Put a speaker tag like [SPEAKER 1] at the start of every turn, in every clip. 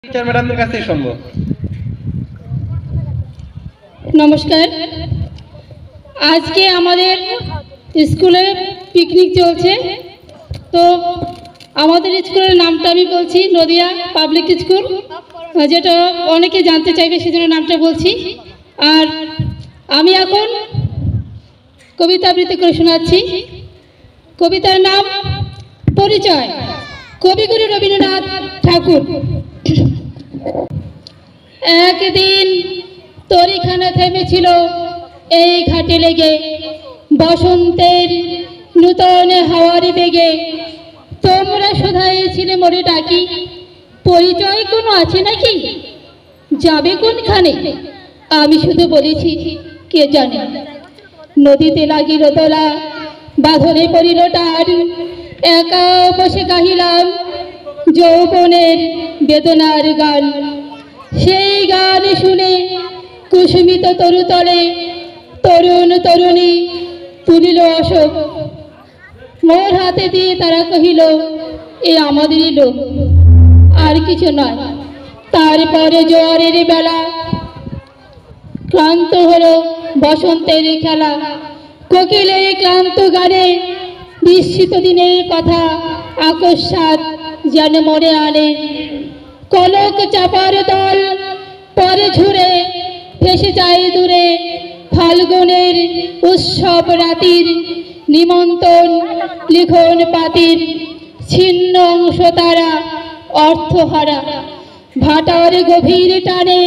[SPEAKER 1] Teacher मैडमদের কাছ থেকে শুনবো।
[SPEAKER 2] নমস্কার, আজকে আমাদের স্কুলে পিকনিক চলছে। তো আমাদের স্কুলের নামটা আমি বলছি নদিয়া পাবলিক স্কুল, যেটা অনেকে জানতে চাইবে সেজন্য নামটা বলছি। আর আমি এখন কবিতা আবৃত্তি করে শোনাচ্ছি। কবিতার নাম পরিচয়, কবিগুরু রবীন্দ্রনাথ ঠাকুর। একদিন তরিখানা থেমেছিল এই ঘাটে লেগে, বসন্তের নূতন হাওয়ার বেগে। তোমরা শোধাইছিলে মোরে ডাকি, পরিচয় কোনো আছে নাকি, যাবে কোনখানে? আমি শুধু বলেছি কে জানে। নদীতে লাগিল তোলা, বাঁধনে পড়িল টান, একা বসে গাহিলাম যৌবনের বেদনার গান। সেই গান শুনে কুসুমিত তরুতলে তরুণ তরুণী তুলিল অশোক। মোর হাতে দিয়ে তারা কহিল এ আমাদেরই লোক, আর কিছু নয়। তারপরে জোয়ারের বেলা ক্লান্ত হলো বসন্তের খেলা। কোকিলের ক্লান্ত গানে নিশ্চিত দিনের কথা আকস্মাৎ যেন মনে আনে। কলক চাপার দল পরে ঝুরে ভেসে যায় দূরে, ফাল্গুনের উৎসব রাতির নিমন্ত্রণ লিখন পাতির। ছিন্ন অংশ তারা অর্থহারা, ভাটার গভীর টানে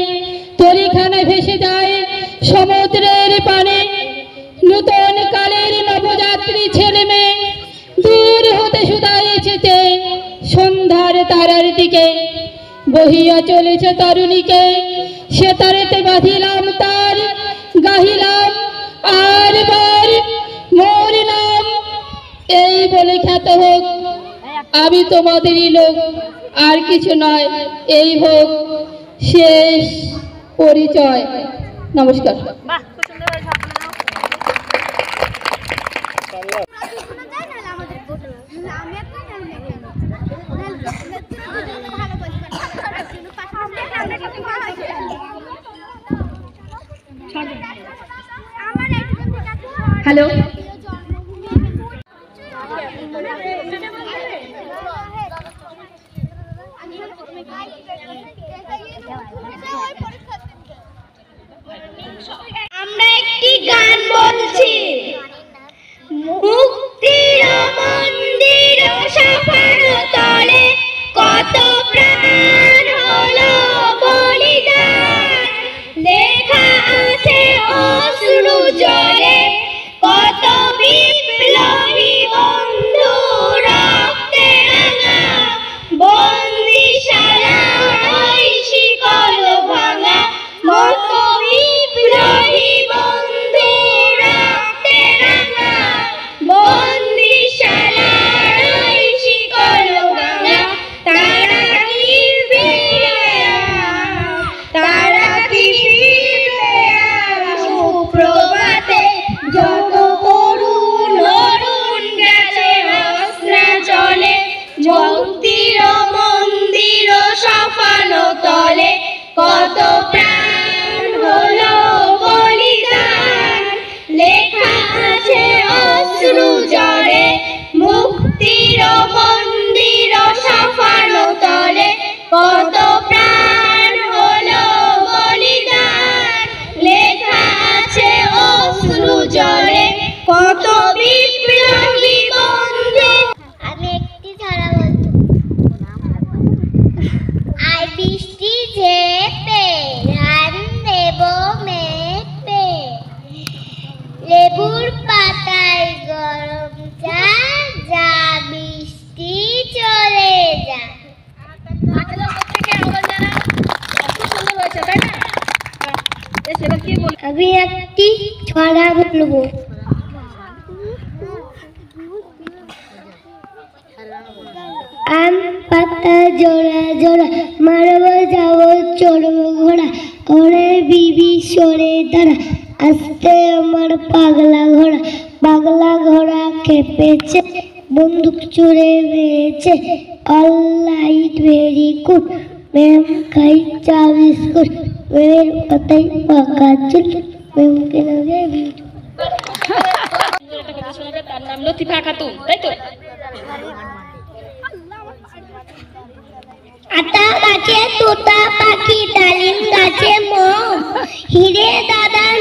[SPEAKER 2] তরিখানা ভেসে যায় সমুদ্রের পানে। নূতন কালের নবযাত্রী ছেলে মেয়ে দূর হতে শুধাইছে সন্ধ্যার তারার দিকে। বহিয়া চলেছে তরুণীকে, সে তারেতে বাঁধিলাম তার, গাহিলাম আর বার মোর নাম। এই বলে খ্যাত হোক আমি তোমাদেরই লোক, আর কিছু নয়। এই হোক শেষ পরিচয়। নমস্কার। হ্যালো,
[SPEAKER 3] আমরা একটি গান বলছি। মুক্তির মন্দির সাফার তলে কত প্রাণ হলো বলিদান, লেখা আছে অশ্রু জলে কত বিপ্লবী বন্ধু রক্তে রাঙা। বন্দিশালায় শিকল ভাঙা কত বিপ্লবী বন্ধু রক্তে রাঙা। বন্দিশালায় শিকল ভাঙা তারা কি ফিরবে, তারা কি ফিরবে সুপ্রভাতে। যত তরুণ অরুণ গেছে অস্ত্রাচলে, মুক্তির মন্দির সফল তলে কত প্রাণ হলো বলিদান, লেখা আছে অশ্রু জলে। মুক্তির মন্দির সফল তলে কত প্রাণ হলো বলিদান, লেখা আছে অশ্রু জলে কত বিপ্লবী বন্ধু। আমি একটি ধারা বলছি। আই বৃষ্টি ঝেপে ধান দেব মেপে, লেবুর পাতায় গরম চা, যা বৃষ্টি চলে যা। আমি একটি ছড়া বলবো। আম পাতা জোড়া জোড়া মারব যাব চড়ব ঘোড়া, ওরে বিবি সরে দাঁড়া আস্তে আমার পাগলা ঘোড়া। পাগলা ঘোড়া খেপেছে বন্দুক চুরে মেরেছে, all light very good ma'am খাই চা বিস্কুট, ম্যামের পাতায় পাকা চুল, ম্যাম কেনা যায় বিট।
[SPEAKER 2] তার নাম লতিফা খাতুন, তাই তো?
[SPEAKER 3] আতা গাছে তোতা পাখি, ডালিম গাছে মৌ, হিরে দাদার